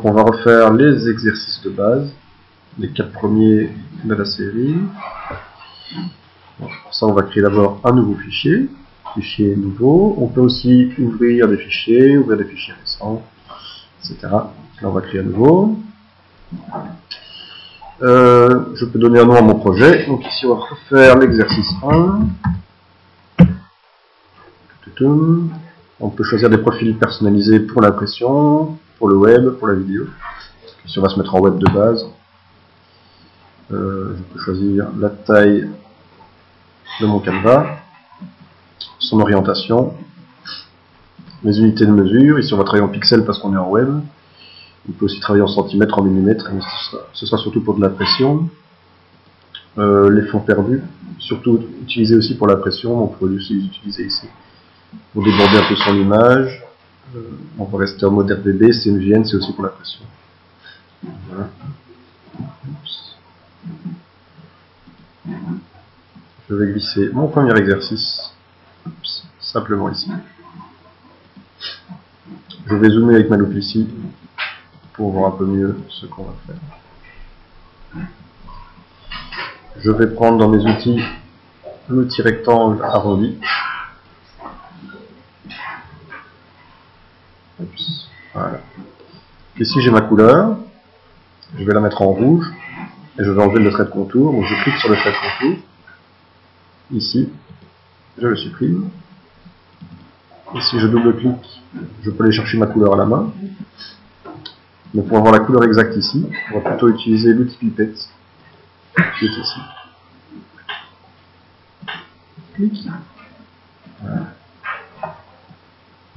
Donc on va refaire les exercices de base, les 4 premiers de la série. Bon, pour ça on va créer d'abord un nouveau fichier, nouveau. On peut aussi ouvrir des fichiers récents, etc. Là on va créer un nouveau. Je peux donner un nom à mon projet. Donc ici on va refaire l'exercice 1. On peut choisir des profils personnalisés pour l'impression, pour le web, pour la vidéo. Ici on va se mettre en web de base. Je peux choisir la taille de mon canevas, son orientation, les unités de mesure. Ici on va travailler en pixels parce qu'on est en web. On peut aussi travailler en centimètres, en millimètres, mais ce sera surtout pour de l'impression. Les fonds perdus, surtout utilisés aussi pour l'impression, on peut aussi les utiliser ici. Pour déborder un peu son image, on va rester en mode RGB, CMJN, c'est aussi pour l'impression. Voilà. Je vais glisser mon premier exercice, simplement ici. Je vais zoomer avec ma loupe ici, pour voir un peu mieux ce qu'on va faire. Je vais prendre dans mes outils l'outil rectangle arrondi. Voilà. Ici j'ai ma couleur, je vais la mettre en rouge, et je vais enlever le trait de contour, donc je clique sur le trait de contour, ici, je le supprime. Ici je double-clique, je peux aller chercher ma couleur à la main. Mais pour avoir la couleur exacte ici, on va plutôt utiliser l'outil pipette, qui est ici. Clic. Voilà.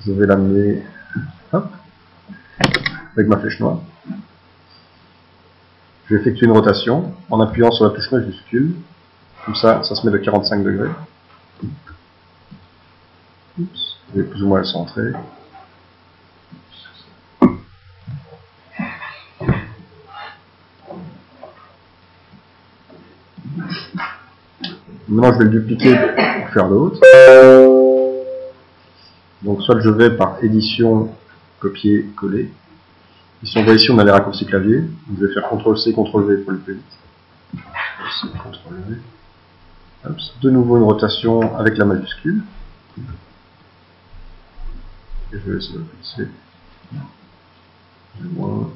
Je vais l'amener, hop, avec ma flèche noire. Je vais effectuer une rotation en appuyant sur la touche majuscule. Comme ça, ça se met de 45 degrés. Oups. Je vais plus ou moins le centrer. Maintenant, je vais le dupliquer pour faire l'autre. Donc, soit je vais par édition, copier, coller. Ici, on voit ici, on a les raccourcis clavier. Je vais faire CTRL-C, CTRL-V pour le plus vite. CTRL-V. De nouveau une rotation avec la majuscule. Et je vais essayer de fixer. Moins.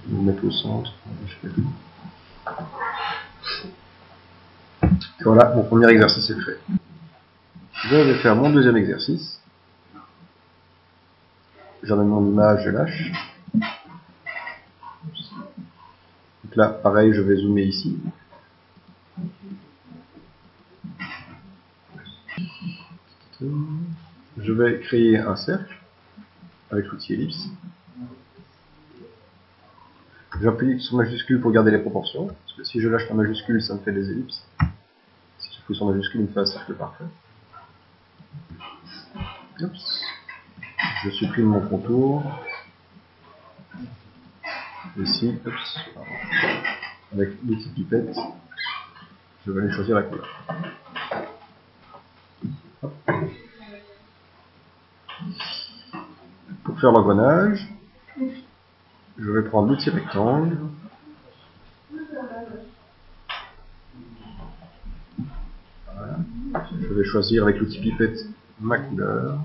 Je vais le mettre au centre. Et voilà, mon premier exercice est fait. Je vais faire mon deuxième exercice. J'emmène mon image, je lâche. Donc là, pareil, je vais zoomer ici. Je vais créer un cercle avec l'outil ellipse. J'appuie sur majuscule pour garder les proportions, parce que si je lâche la majuscule, ça me fait des ellipses. Si je pousse sur majuscule, il me fait un cercle parfait. Oups. Je supprime mon contour. Ici, oups. Avec l'outil pipette, je vais aller choisir la couleur. Hop. Pour faire l'engrenage, je vais prendre l'outil rectangle. Voilà. Je vais choisir avec l'outil pipette ma couleur.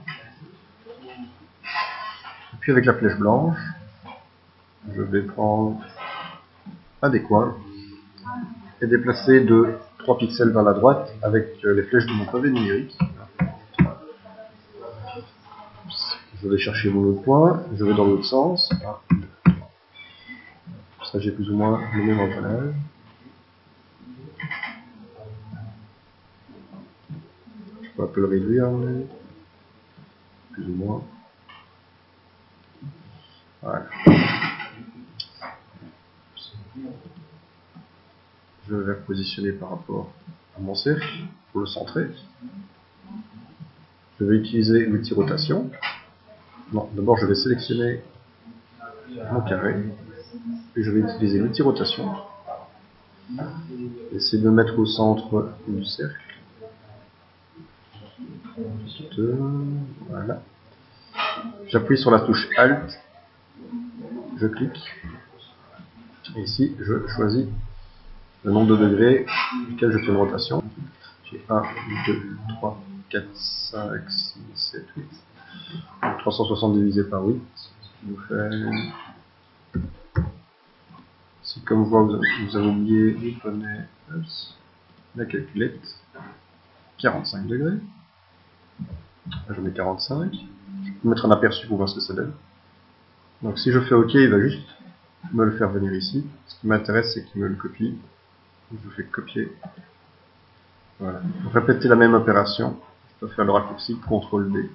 Et puis avec la flèche blanche, je vais prendre un des coins et déplacer de 3 pixels vers la droite avec les flèches de mon pavé numérique. Je vais chercher mon autre point, je vais dans l'autre sens. Ça j'ai plus ou moins le même engrenage. Je peux un peu le réduire, mais plus ou moins. Voilà. Je vais repositionner par rapport à mon cercle pour le centrer. Je vais utiliser l'outil rotation. Non, d'abord je vais sélectionner mon carré et je vais utiliser l'outil rotation. Essayer de me mettre au centre du cercle. Voilà. J'appuie sur la touche Alt, je clique, et ici je choisis le nombre de degrés duquel je fais une rotation. J'ai 1, 2, 3, 4, 5, 6, 7, 8. 360 divisé par 8, ce qui nous fait... Si comme je vois vous avez oublié, vous prenez la calculette, 45 degrés. Là, je mets 45. Je peux mettre un aperçu pour voir ce que ça donne. Donc si je fais OK, il va juste me le faire venir ici. Ce qui m'intéresse, c'est qu'il me le copie. Je fais copier. Voilà. Pour répéter la même opération, je peux faire le raccourci CTRL D.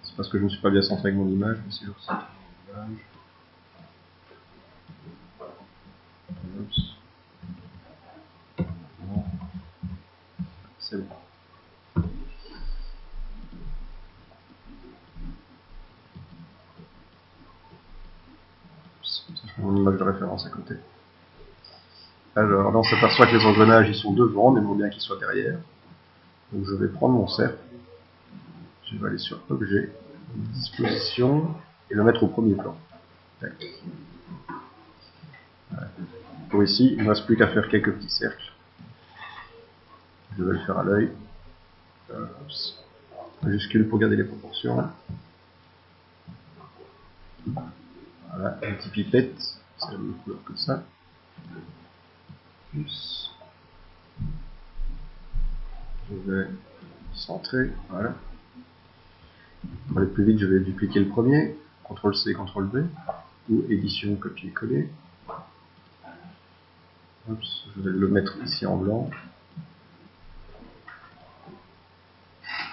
C'est parce que je ne suis pas bien centré avec mon image, mais si je recentre mon image. C'est bon. Je mets mon image de référence à côté. Alors là on s'aperçoit que les engrenages ils sont devant, mais il vaut bien qu'ils soient derrière. Donc je vais prendre mon cercle, je vais aller sur Objet, Disposition, et le mettre au premier plan. Tac. Voilà. Pour ici, il ne me reste plus qu'à faire quelques petits cercles. Je vais le faire à l'œil. Majuscule pour garder les proportions. Voilà, un petit pipette, c'est la même couleur que ça. Plus. Je vais centrer, voilà. Pour aller plus vite, je vais dupliquer le premier, CTRL-C, CTRL-V, ou édition, copier-coller. Je vais le mettre ici en blanc.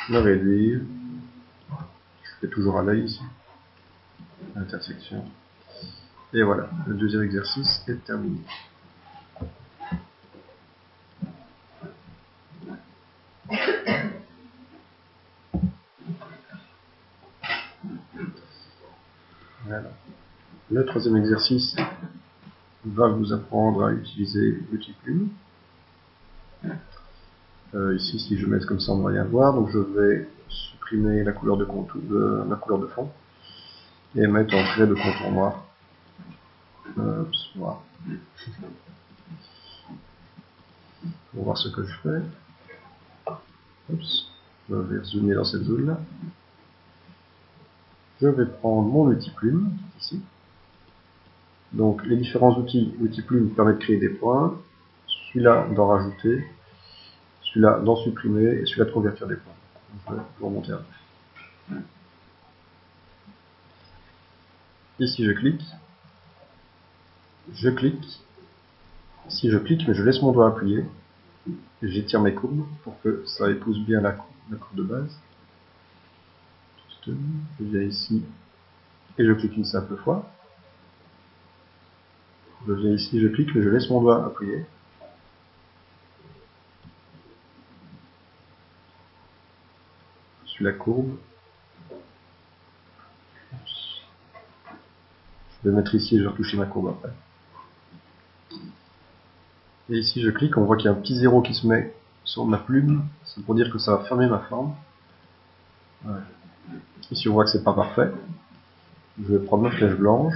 Le réduire. Je fais toujours à l'œil ici. Intersection. Et voilà, le deuxième exercice est terminé. Voilà. Le troisième exercice va vous apprendre à utiliser l'outil plume. Ici, si je mets comme ça, on ne va rien voir. Donc je vais supprimer la couleur de contour, la couleur de fond, et mettre en trait de contour noir. Noir. Pour voir ce que je fais. Je vais zoomer dans cette zone là. Je vais prendre mon outil plume, ici. Donc les différents outils, l'outil plume permet de créer des points, celui-là d'en rajouter, celui-là d'en supprimer, et celui-là de convertir des points. Donc, je vais remonter un peu. Ici je clique, ici je clique mais je laisse mon doigt appuyé, et j'étire mes courbes pour que ça épouse bien la courbe de base. Je viens ici et je clique une simple fois. Je viens ici, je clique mais je laisse mon doigt appuyé. Je suis la courbe. Je vais mettre ici et je vais retoucher ma courbe après. Et ici je clique, on voit qu'il y a un petit zéro qui se met sur ma plume, c'est pour dire que ça va fermer ma forme. Ouais. Ici on voit que c'est pas parfait. Je vais prendre ma flèche blanche,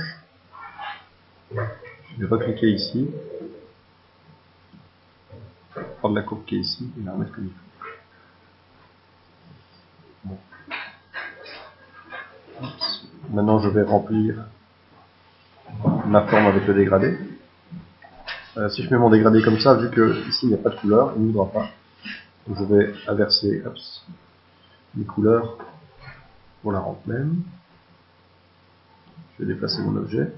je vais recliquer ici, prendre la courbe qui est ici et la remettre comme il faut. Bon. Maintenant je vais remplir ma forme avec le dégradé. Si je mets mon dégradé comme ça, vu que ici il n'y a pas de couleur, il ne voudra pas. Donc je vais inverser les couleurs pour la rampe même. Je vais déplacer mon objet,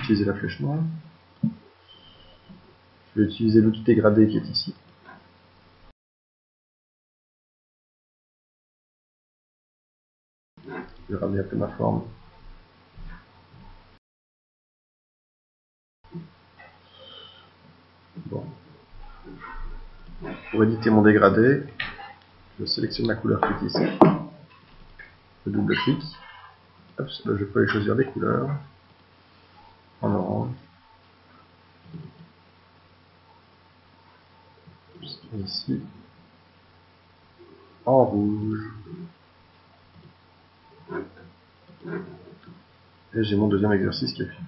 utiliser la flèche noire. Je vais utiliser l'outil dégradé qui est ici. Je vais ramener un peu ma forme. Bon. Pour éditer mon dégradé, je sélectionne la couleur qui est ici. Je double-clique. Là, je peux aller choisir des couleurs. En orange. Et ici, en rouge. Et j'ai mon deuxième exercice qui est fini.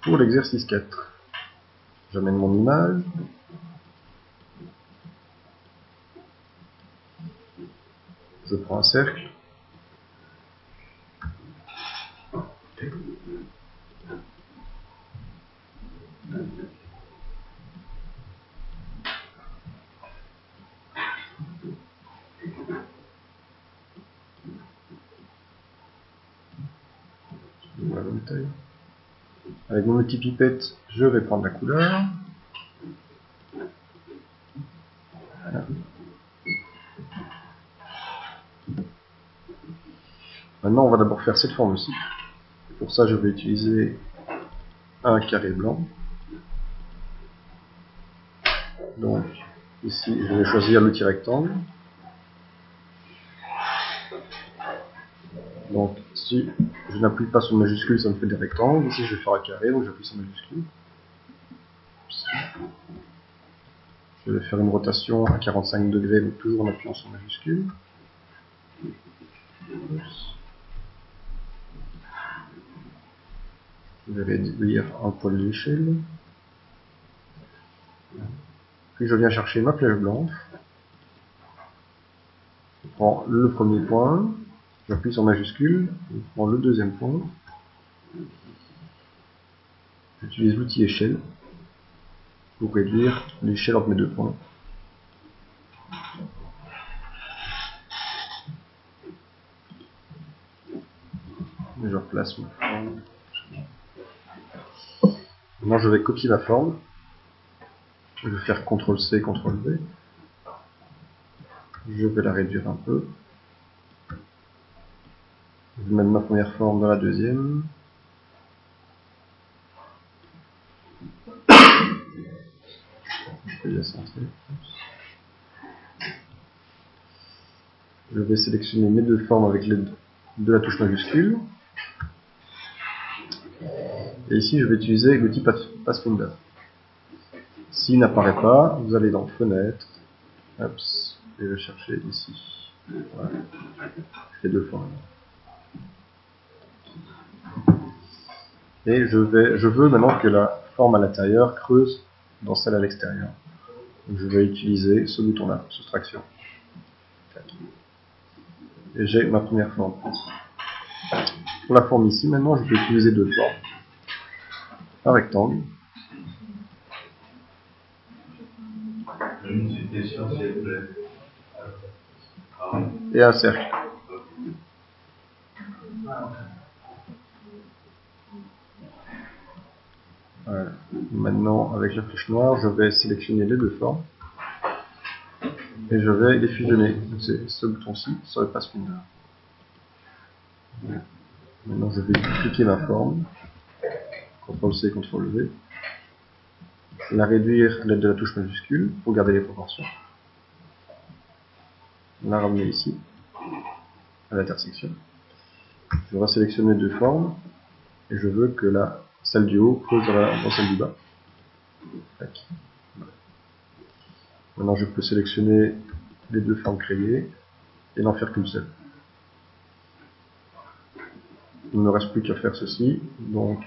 Pour l'exercice 4, j'amène mon image. Je prends un cercle. Avec mon outil pipette, je vais prendre la couleur. Voilà. Maintenant, on va d'abord faire cette forme-ci. Pour ça, je vais utiliser un carré blanc. Donc, ici, je vais choisir l'outil rectangle. Donc, si je n'appuie pas sur majuscule, ça me fait des rectangles. Ici, je vais faire un carré, donc j'appuie sur majuscule. Je vais faire une rotation à 45 degrés, donc toujours en appuyant sur majuscule. Je vais réduire un poil l'échelle. Puis je viens chercher ma flèche blanche. Je prends le premier point, j'appuie sur majuscule, je prends le deuxième point. J'utilise l'outil échelle pour réduire l'échelle entre mes deux points. Et je replace ma forme. Maintenant je vais copier ma forme. Je vais faire CTRL-C, CTRL-V. Je vais la réduire un peu. Je vais mettre ma première forme dans la deuxième. Je peux la centrer. Je vais sélectionner mes deux formes avec l'aide de la touche majuscule. Et ici, je vais utiliser l'outil Pathfinder. S'il n'apparaît pas, vous allez dans Fenêtre, et je vais chercher ici. Voilà. Je fais deux fois. Et je veux maintenant que la forme à l'intérieur creuse dans celle à l'extérieur. Je vais utiliser ce bouton-là, soustraction. Et j'ai ma première forme. Pour la forme ici, maintenant, je peux utiliser deux formes. Un rectangle. Et un cercle. Voilà. Maintenant, avec la flèche noire, je vais sélectionner les deux formes. Et je vais les fusionner. C'est ce bouton-ci sur le Pathfinder. Voilà. Maintenant, je vais cliquer ma forme. CTRL-C, CTRL-V. La réduire à l'aide de la touche majuscule pour garder les proportions. La ramener ici, à l'intersection. Je vais sélectionner deux formes. Et je veux que celle du haut creuse dans celle du bas. Tac. Maintenant, je peux sélectionner les deux formes créées et n'en faire qu'une seule. Il ne me reste plus qu'à faire ceci. Donc,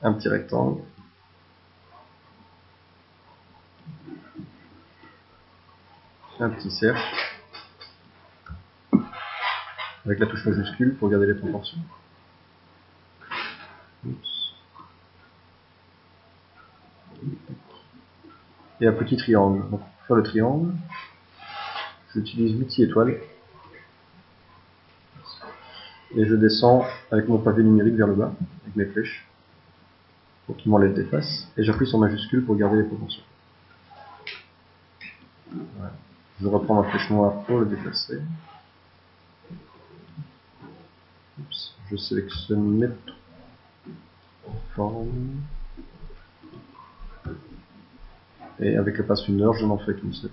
un petit rectangle. Un petit cercle. Avec la touche majuscule pour garder les proportions. Oups. Et un petit triangle. Donc, pour faire le triangle, j'utilise l'outil étoile. Et je descends avec mon pavé numérique vers le bas, avec mes flèches, pour qu'il m'enlève des faces. Et j'appuie sur majuscule pour garder les proportions. Voilà. Je reprends ma flèche noire pour le déplacer. Oups. Je sélectionne mes formes. Et avec le Pathfinder, je n'en fais qu'une seule.